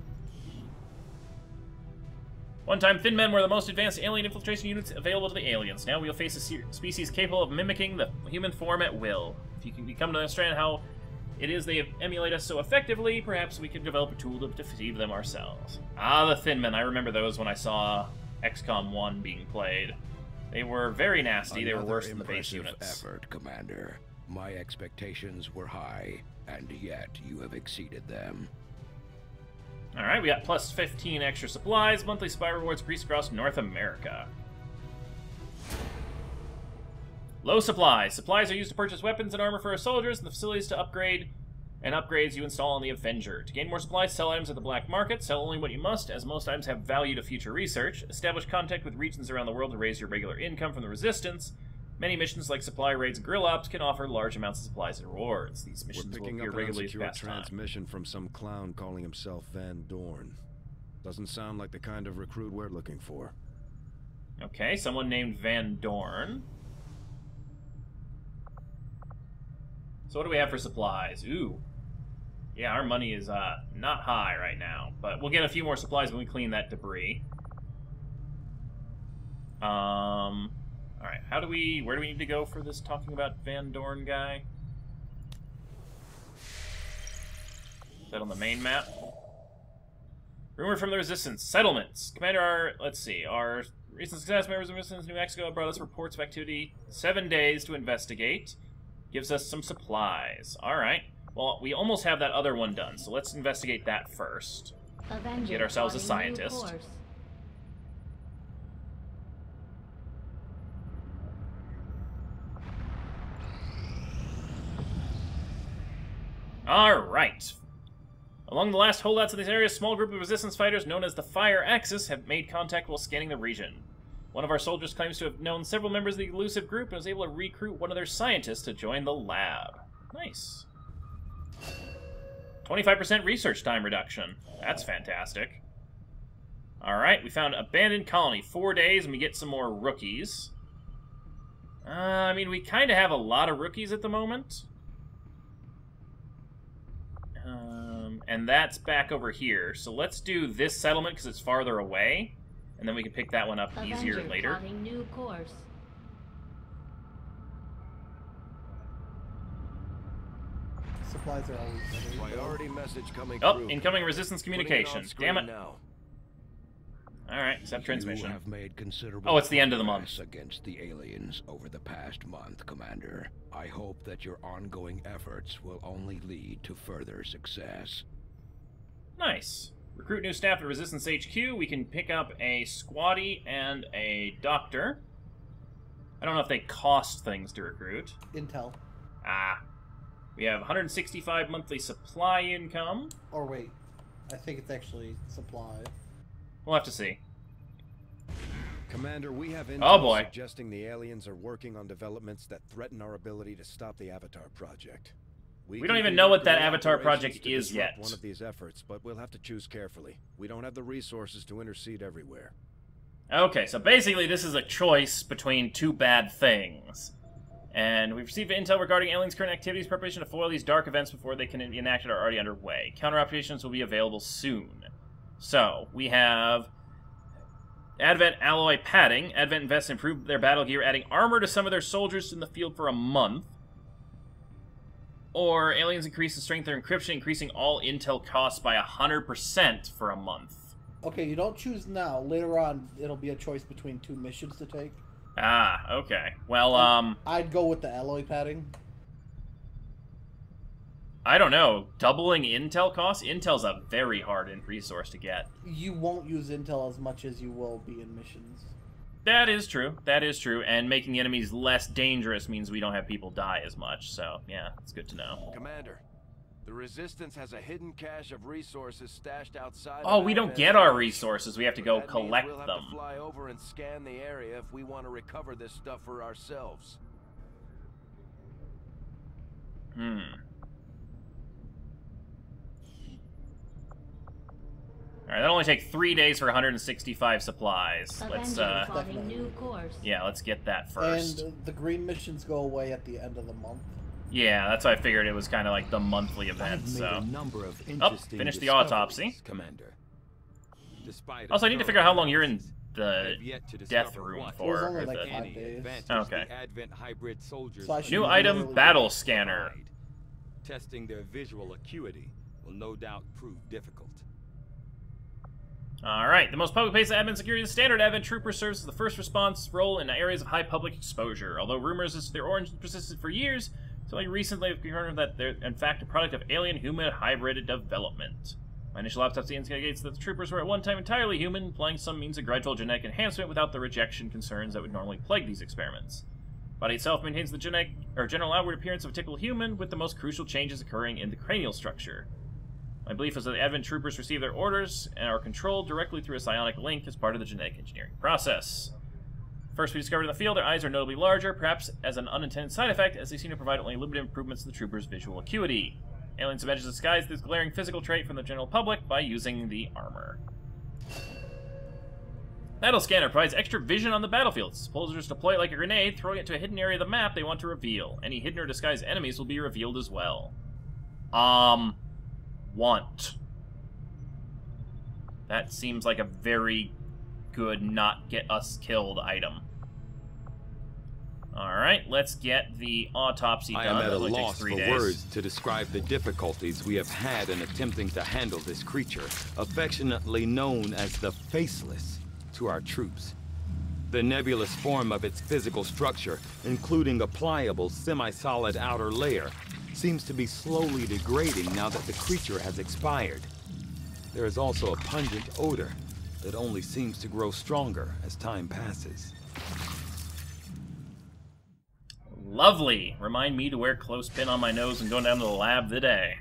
One time, Thin Men were the most advanced alien infiltration units available to the aliens. Now we'll face a species capable of mimicking the human form at will. If you can become to understand how it is they emulate us so effectively, perhaps we can develop a tool to deceive them ourselves. Ah, the Thin Men. I remember those when I saw XCOM 1 being played. They were very nasty. They were worse than the base units. Effort, Commander. My expectations were high, and yet you have exceeded them. Alright, we got plus 15 extra supplies, monthly spy rewards increased across North America. Low supplies. Supplies are used to purchase weapons and armor for our soldiers, and the facilities to upgrade and upgrades you install on the Avenger. To gain more supplies, sell items at the black market. Sell only what you must, as most items have value to future research. Establish contact with regions around the world to raise your regular income from the Resistance. Many missions like supply raids and grill ops can offer large amounts of supplies and rewards. These missions will appear regularly as past time. Transmission from some clown calling himself Van Dorn. Doesn't sound like the kind of recruit we're looking for. Okay, someone named Van Dorn. So what do we have for supplies? Ooh. Yeah, our money is not high right now, but we'll get a few more supplies when we clean that debris. Alright, where do we need to go for this talking about Van Dorn guy? Is that on the main map? Rumor from the Resistance. Settlements. Commander, our recent success members of Resistance New Mexico brought us reports of activity. 7 days to investigate. gives us some supplies. Alright. Well, we almost have that other one done, so let's investigate that first. Avenger Get ourselves a plotting new scientist. course. Alright. Along the last holdouts of this area, a small group of resistance fighters known as the Fire Axis have made contact while scanning the region. One of our soldiers claims to have known several members of the elusive group and was able to recruit one of their scientists to join the lab. Nice. 25% research time reduction. That's fantastic. Alright, we found Abandoned Colony. 4 days, and we get some more rookies. I mean, we kind of have a lot of rookies at the moment. And that's back over here. So let's do this settlement because it's farther away. And then we can pick that one up easier later. Plotting new course. Supplies are always better. Priority message coming Oh, through. incoming resistance communication. Damn it. Now. Alright, accept transmission. You have made considerable Oh, it's the end of the month. progress against the aliens over the past month, Commander. I hope that your ongoing efforts will only lead to further success. Nice. Recruit new staff at Resistance HQ. We can pick up a squatty and a doctor. I don't know if they cost things to recruit. Intel. Ah. We have 165 monthly supply income. Or wait, I think it's actually supply. We'll have to see. Commander, we have Oh, intel boy. suggesting the aliens are working on developments that threaten our ability to stop the Avatar Project. We can don't even conduct know what that guerrilla Avatar operations project to is disrupt yet. one of these efforts, but we'll have to choose carefully. We don't have the resources to intercede everywhere. Okay, so basically this is a choice between two bad things. And we've received intel regarding aliens' current activities. Preparation to foil these dark events before they can be enacted are already underway. Counter operations will be available soon. So, we have Advent alloy padding. Advent invests to improve their battle gear, adding armor to some of their soldiers in the field for a month. Or aliens increase the strength of their encryption, increasing all intel costs by 100% for a month. Okay, you don't choose now. Later on, it'll be a choice between two missions to take. Ah, okay. Well, I'd go with the alloy padding. I don't know. Doubling intel costs? Intel's a very hard resource to get. You won't use intel as much as you will be in missions. That is true. That is true. And making enemies less dangerous means we don't have people die as much. So, yeah, it's good to know. Commander, the Resistance has a hidden cache of resources stashed outside. Oh, of we don't Advent's get our base. resources. We have to go That means collect we'll have them. to fly over and scan the area if we want to recover this stuff for ourselves. Alright, that'll only take 3 days for 165 supplies. Let's, Avenger plotting new course. yeah, let's get that first. And the green missions go away at the end of the month. Yeah, that's why I figured it was kind of like the monthly event, I've made so... a number of Oh, interesting finish the discoveries, autopsy. Commander. Despite Also, I need to figure out how long you're in the I've yet to death discover room what, It was for. only if like the- 5 any days. advantage Okay. the Advent hybrid soldiers So I should New be item, literally- battle scanner. testing their visual acuity will no doubt prove difficult. Alright, the most public pace of admin security is standard. Advent Trooper serves as the first response role in areas of high public exposure. Although rumors as to their origins persisted for years, it's only recently have confirmed that they're in fact a product of alien-human hybrid development. My initial autopsy indicates that the troopers were at one time entirely human, implying some means of gradual genetic enhancement without the rejection concerns that would normally plague these experiments. The body itself maintains the genetic or general outward appearance of a typical human, with the most crucial changes occurring in the cranial structure. My belief is that the Advent troopers receive their orders and are controlled directly through a psionic link as part of the genetic engineering process. First we discovered in the field, their eyes are notably larger, perhaps as an unintended side effect, as they seem to provide only limited improvements to the troopers' visual acuity. Aliens have managed to disguise this glaring physical trait from the general public by using the armor. Battle Scanner provides extra vision on the battlefield. Soldiers deploy it like a grenade, throwing it to a hidden area of the map they want to reveal. Any hidden or disguised enemies will be revealed as well. Want. That seems like a very good not get us killed item. Alright, let's get the autopsy done. I am at a That only takes loss 3 for days. words to describe the difficulties we have had in attempting to handle this creature, affectionately known as the Faceless, to our troops. The nebulous form of its physical structure, including a pliable, semi-solid outer layer, seems to be slowly degrading now that the creature has expired. There is also a pungent odor that only seems to grow stronger as time passes. Lovely. Remind me to wear clothespin on my nose and go down to the lab today.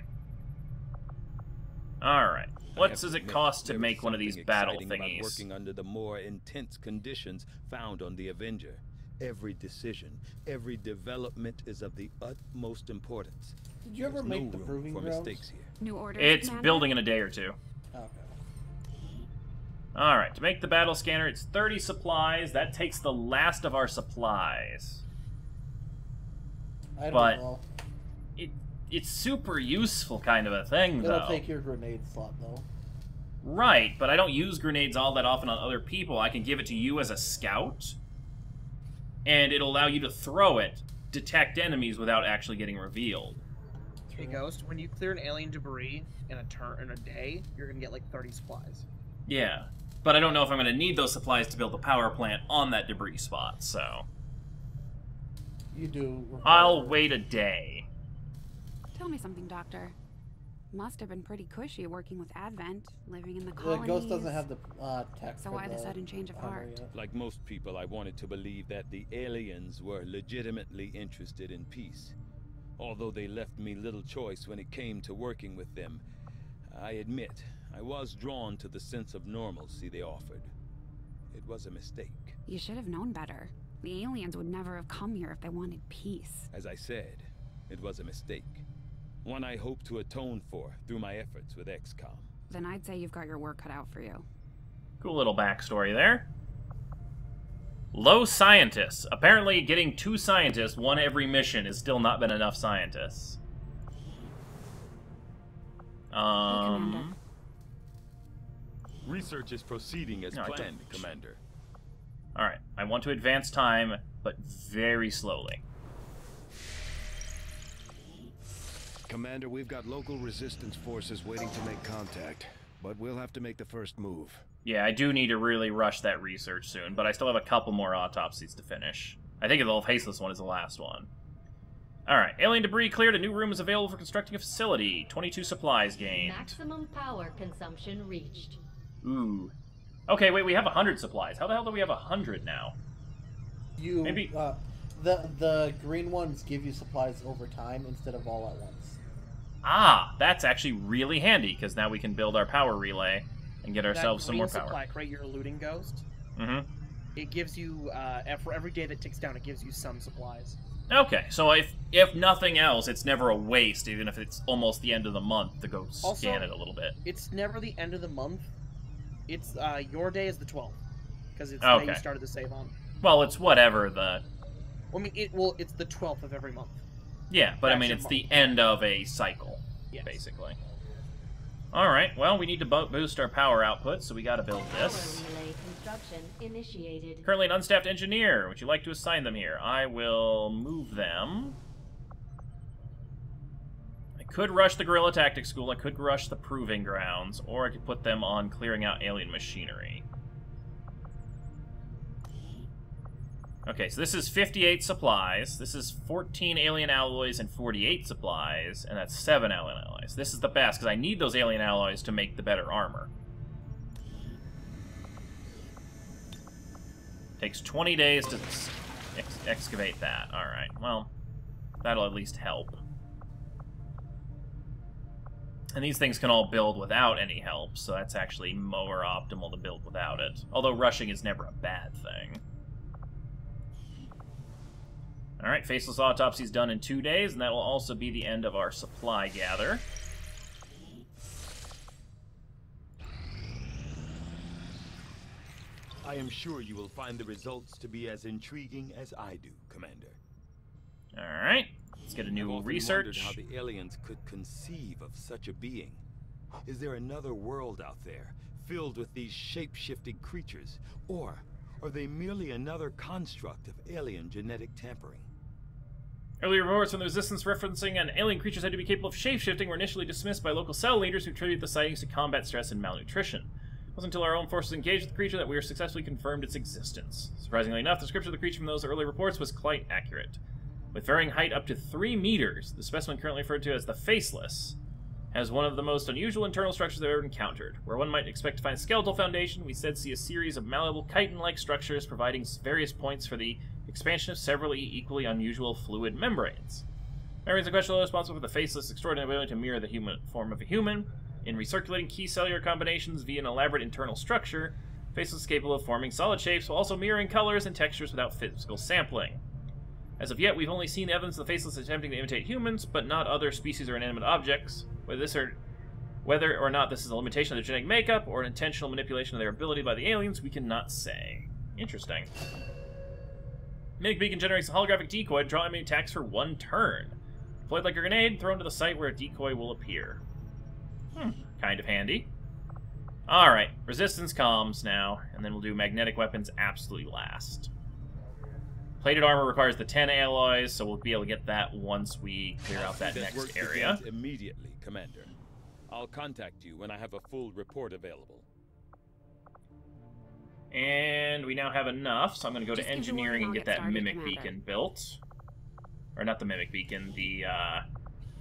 Alright. What does it cost to make one of these battle thingies? Working under the more intense conditions found on the Avenger. Every decision, every development is of the utmost importance. Did you ever make the proving grounds? Mistakes here. New orders, It's Commander? building in a day or two. Okay. Alright, to make the battle scanner, it's 30 supplies. That takes the last of our supplies. I don't But know. it's super useful kind of a thing, though. It'll take your grenade slot, though. Right, but I don't use grenades all that often on other people. I can give it to you as a scout, and it'll allow you to throw it, detect enemies without actually getting revealed. Hey, Ghost, when you clear an alien debris in a day, you're gonna get like 30 supplies. Yeah, but I don't know if I'm going to need those supplies to build a power plant on that debris spot, so... You do. I'll wait a day. Tell me something, Doctor. Must have been pretty cushy working with Advent, living in the The colonies. Ghost doesn't have the tech. So for why the sudden change of armor heart? yet. Like most people, I wanted to believe that the aliens were legitimately interested in peace. Although they left me little choice when it came to working with them, I admit I was drawn to the sense of normalcy they offered. It was a mistake. You should have known better. The aliens would never have come here if they wanted peace. As I said, it was a mistake. One I hope to atone for through my efforts with XCOM. Then I'd say you've got your work cut out for you. Cool little backstory there. Low scientists. Apparently getting 2 scientists, one every mission, has still not been enough scientists. Research is proceeding as planned, Commander. Alright, I want to advance time, but very slowly. Commander, we've got local resistance forces waiting to make contact, but we'll have to make the first move. Yeah, I do need to really rush that research soon, but I still have a couple more autopsies to finish. I think the Faceless one is the last one. Alright, alien debris cleared. A new room is available for constructing a facility. 22 supplies gained. Maximum power consumption reached. Ooh. Okay, wait, we have 100 supplies. How the hell do we have 100 now? You Maybe... the green ones give you supplies over time instead of all at once. Ah, that's actually really handy, because now we can build our power relay and get ourselves some more power. Supply crate, your looting Ghost. Mm-hmm. It gives you, for every day that ticks down, it gives you some supplies. Okay, so if nothing else, it's never a waste, even if it's almost the end of the month, to go scan it a little bit. It's never the end of the month. It's, your day is the 12th. Because it's okay. the day you started the save on. Well, it's whatever the... I mean, it's the 12th of every month. Yeah, but That's I mean, your it's month. the end of a cycle, basically. Alright, well, we need to boost our power output, so we gotta build this. Power relay construction initiated. Currently an unstaffed engineer. Would you like to assign them here? I will move them. I could rush the Guerrilla Tactics School, I could rush the Proving Grounds, or I could put them on clearing out alien machinery. Okay, so this is 58 supplies, this is 14 alien alloys and 48 supplies, and that's 7 alien alloys. This is the best, because I need those alien alloys to make the better armor. Takes 20 days to excavate that. Alright, well, that'll at least help. And these things can all build without any help, so that's actually more optimal to build without it. Although rushing is never a bad thing. Alright, Faceless Autopsy's done in 2 days, and that will also be the end of our supply gather. I am sure you will find the results to be as intriguing as I do, Commander. Alright, let's get a new I've often research. wondered how the aliens could conceive of such a being. Is there another world out there, filled with these shape-shifting creatures? Or are they merely another construct of alien genetic tampering? Early reports from the Resistance referencing an alien creature said to be capable of shape-shifting were initially dismissed by local cell leaders who attributed the sightings to combat stress and malnutrition. It wasn't until our own forces engaged with the creature that we were successfully confirmed its existence. Surprisingly enough, the description of the creature from those early reports was quite accurate. With varying height up to 3 meters, the specimen currently referred to as the Faceless has one of the most unusual internal structures I've ever encountered. Where one might expect to find a skeletal foundation, we instead see a series of malleable chitin-like structures providing various points for the expansion of several equally unusual fluid membranes. Membranes in question are responsible for the Faceless' extraordinary ability to mirror the human form of a human. In recirculating key cellular combinations via an elaborate internal structure, Faceless is capable of forming solid shapes while also mirroring colors and textures without physical sampling. As of yet, we've only seen evidence of the Faceless attempting to imitate humans, but not other species or inanimate objects. Whether or not this is a limitation of their genetic makeup or an intentional manipulation of their ability by the aliens, we cannot say. Interesting. Mimic Beacon generates a holographic decoy to draw enemy attacks for 1 turn. Deployed like a grenade, thrown to the site where a decoy will appear. Kind of handy. Alright, resistance comms now, and then we'll do magnetic weapons absolutely last. Plated armor requires the 10 alloys, so we'll be able to get that once we clear out that next area. Immediately, Commander. I'll contact you when I have a full report available. And we now have enough, so I'm going to go to engineering and get that Mimic Beacon built. Or not the Mimic Beacon, the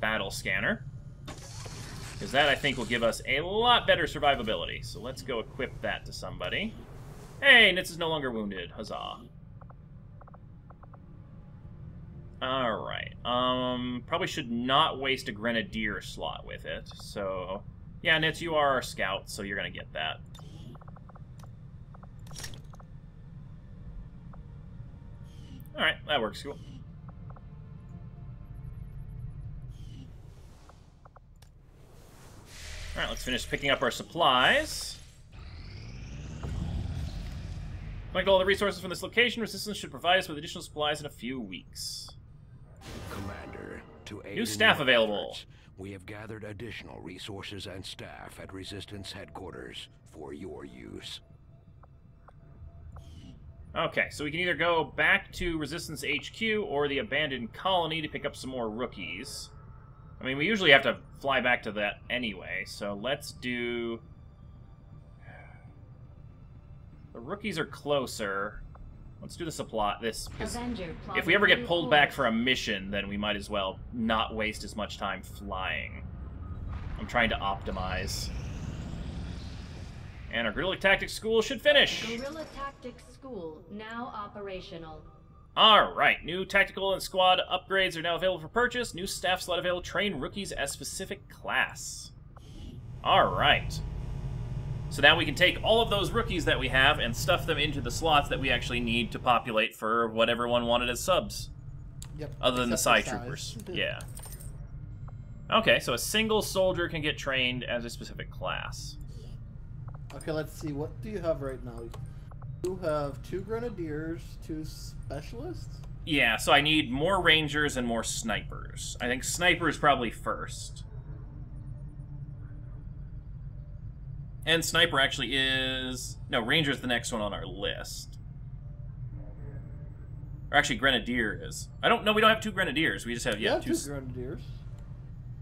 battle scanner. Because that, I think, will give us a lot better survivability. So let's go equip that to somebody. Hey, Nitz is no longer wounded. Huzzah. Alright. Probably should not waste a Grenadier slot with it. So, yeah, Nitz, you are our scout, so you're going to get that. Alright, that works cool. Alright, let's finish picking up our supplies. Collect all the resources from this location. Resistance should provide us with additional supplies in a few weeks. Commander, to aid new staff in your available. efforts, we have gathered additional resources and staff at Resistance headquarters for your use. Okay, so we can either go back to Resistance HQ or the abandoned colony to pick up some more rookies. I mean, we usually have to fly back to that anyway, so let's do... The rookies are closer. Let's do the supply. If we ever get pulled back for a mission, then we might as well not waste as much time flying. I'm trying to optimize. And our Guerrilla Tactics School should finish. Guerrilla Tactics School now operational. Alright, new tactical and squad upgrades are now available for purchase. New staff slot available to train rookies as specific class. Alright. So now we can take all of those rookies that we have and stuff them into the slots that we actually need to populate for what everyone wanted as subs. Yep. Other than the side troopers. Yeah. Okay, so a single soldier can get trained as a specific class. Okay, let's see. What do you have right now? You have 2 Grenadiers, 2 Specialists? Yeah, so I need more Rangers and more Snipers. I think Snipers probably first. And Sniper actually is... No, Ranger's the next one on our list. Or actually, Grenadier is. I don't know, we don't have 2 Grenadiers. We just have, yeah, 2 Grenadiers.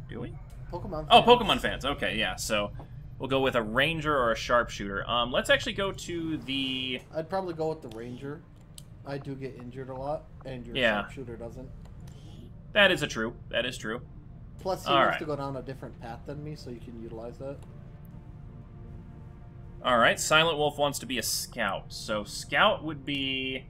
Do we? Pokemon fans. Oh, Pokemon fans. Okay, yeah, so we'll go with a Ranger or a Sharpshooter. Let's actually go to the... I'd probably go with the Ranger. I do get injured a lot, and your Sharpshooter doesn't. That is true. That is true. Plus, he wants to go down a different path than me, so you can utilize that. Alright, Silent Wolf wants to be a Scout. So Scout would be...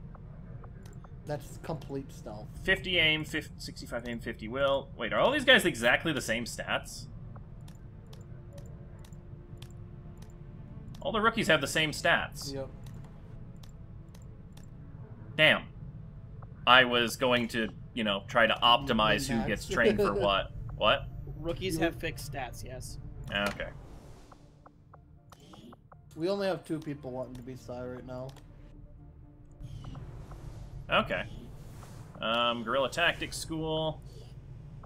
That's complete stealth. 50 aim, 65 aim, 50 will. Wait, are all these guys exactly the same stats? All the rookies have the same stats. Yep. Damn. I was going to, you know, try to optimize who gets trained for what. What? Rookies have fixed stats, yes. Okay. We only have 2 people wanting to be Psy right now. Okay. Guerrilla Tactics School.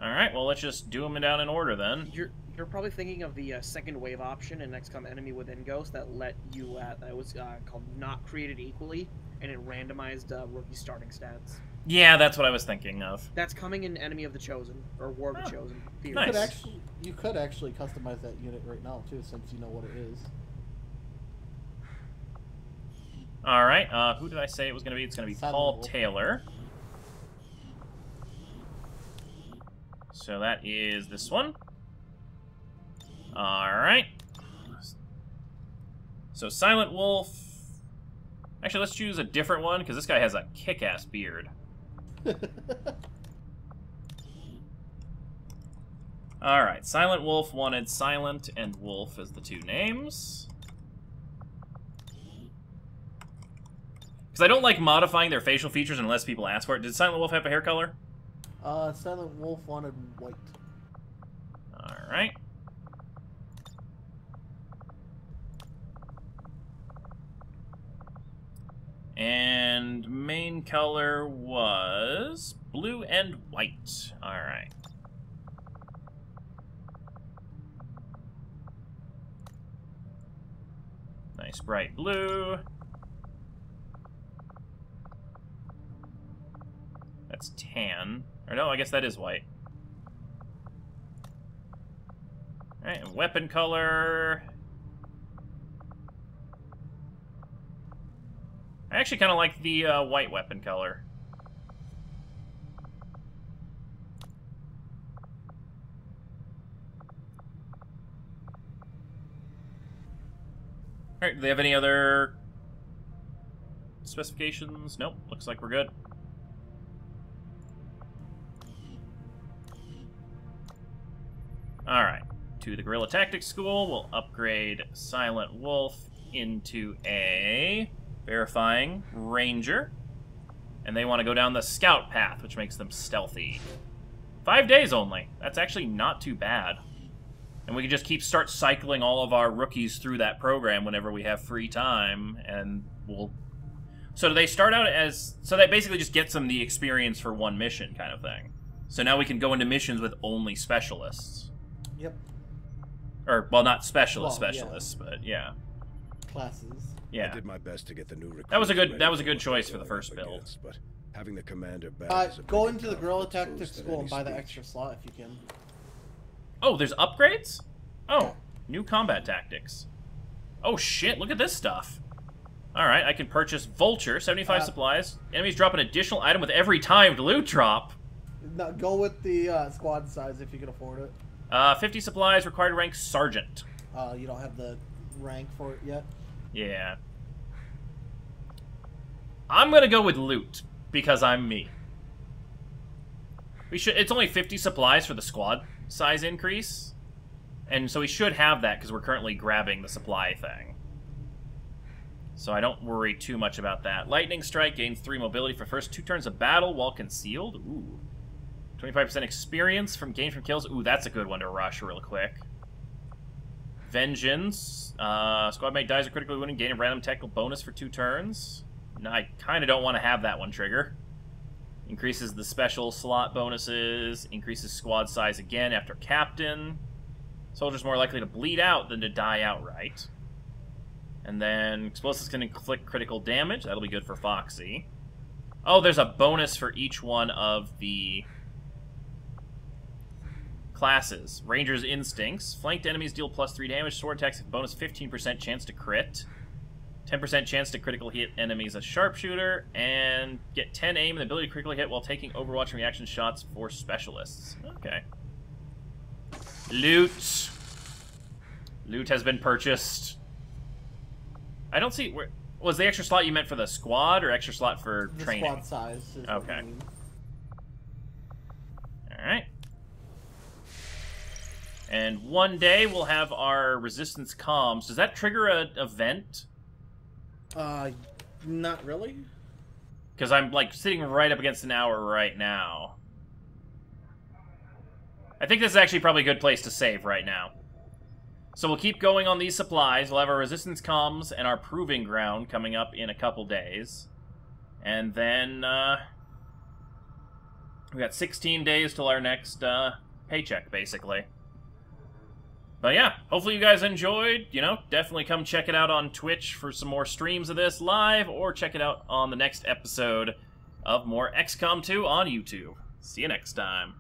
Alright, well, let's just do them down in order then. You're probably thinking of the second wave option in XCOM Enemy Within Ghost that let you that was called Not Created Equally, and it randomized rookie starting stats. Yeah, that's what I was thinking of. That's coming in Enemy of the Chosen, or War of the Chosen. Nice. You could actually customize that unit right now, too, since you know what it is. Alright, who did I say it was going to be? It's going to be Paul Taylor. So that is this one. Alright. So Silent Wolf... Actually, let's choose a different one, because this guy has a kick-ass beard. Alright, Silent Wolf wanted Silent and Wolf as the two names. Because I don't like modifying their facial features unless people ask for it. Did Silent Wolf have a hair color? Silent Wolf wanted white. Alright. And main color was blue and white. Alright. Nice bright blue. That's tan. Or no, I guess that is white. Alright, and weapon color... I actually kind of like the white weapon color. Alright, do they have any other specifications? Nope, looks like we're good. Alright, to the Guerrilla Tactics School, we'll upgrade Silent Wolf into a verifying Ranger. And they want to go down the Scout path, which makes them stealthy. 5 days only. That's actually not too bad. And we can just start cycling all of our rookies through that program whenever we have free time, and we'll... So they start out as... So that basically just gets them the experience for one mission kind of thing. So now we can go into missions with only specialists. Yep. Or, well, not specialists, yeah. but yeah. Classes. Yeah. I did my best to get the new recruits. That was a good choice for the first build. But having the commander back is a go pretty into the tough Guerrilla boost Tactics at School any and buy the speed. extra slot if you can. Oh, there's upgrades? Oh, new combat tactics. Oh shit, look at this stuff. Alright, I can purchase Vulture, 75 supplies. Enemies drop an additional item with every timed loot drop. No, go with the squad size if you can afford it. 50 supplies, required rank Sergeant. You don't have the rank for it yet? Yeah. I'm gonna go with loot, because I'm me. It's only 50 supplies for the squad size increase. And so we should have that, because we're currently grabbing the supply thing. So I don't worry too much about that. Lightning Strike gains 3 mobility for first 2 turns of battle while concealed. Ooh. 25% experience gained from kills. Ooh, that's a good one to rush real quick. Vengeance. Squad mate dies or critically wounded, gain a random technical bonus for 2 turns. No, I kind of don't want to have that one trigger. Increases the special slot bonuses. Increases squad size again after captain. Soldiers more likely to bleed out than to die outright. And then explosives can inflict critical damage. That'll be good for Foxy. Oh, there's a bonus for each one of the classes. Ranger's Instincts. Flanked enemies deal +3 damage. Sword attacks have bonus 15% chance to crit. 10% chance to critical hit enemies as Sharpshooter. And get 10 aim and the ability to critically hit while taking Overwatch and reaction shots for specialists. Okay. Loot. Loot has been purchased. I don't see... Was the extra slot you meant for the squad or extra slot for training? The squad size. Okay. Alright. And one day we'll have our resistance comms. Does that trigger an event? Not really. Because I'm, like, sitting right up against an hour right now. I think this is actually probably a good place to save right now. So we'll keep going on these supplies. We'll have our resistance comms and our proving ground coming up in a couple days. And then, we got 16 days till our next, paycheck, basically. But yeah, hopefully you guys enjoyed. You know, definitely come check it out on Twitch for some more streams of this live, or check it out on the next episode of more XCOM 2 on YouTube. See you next time.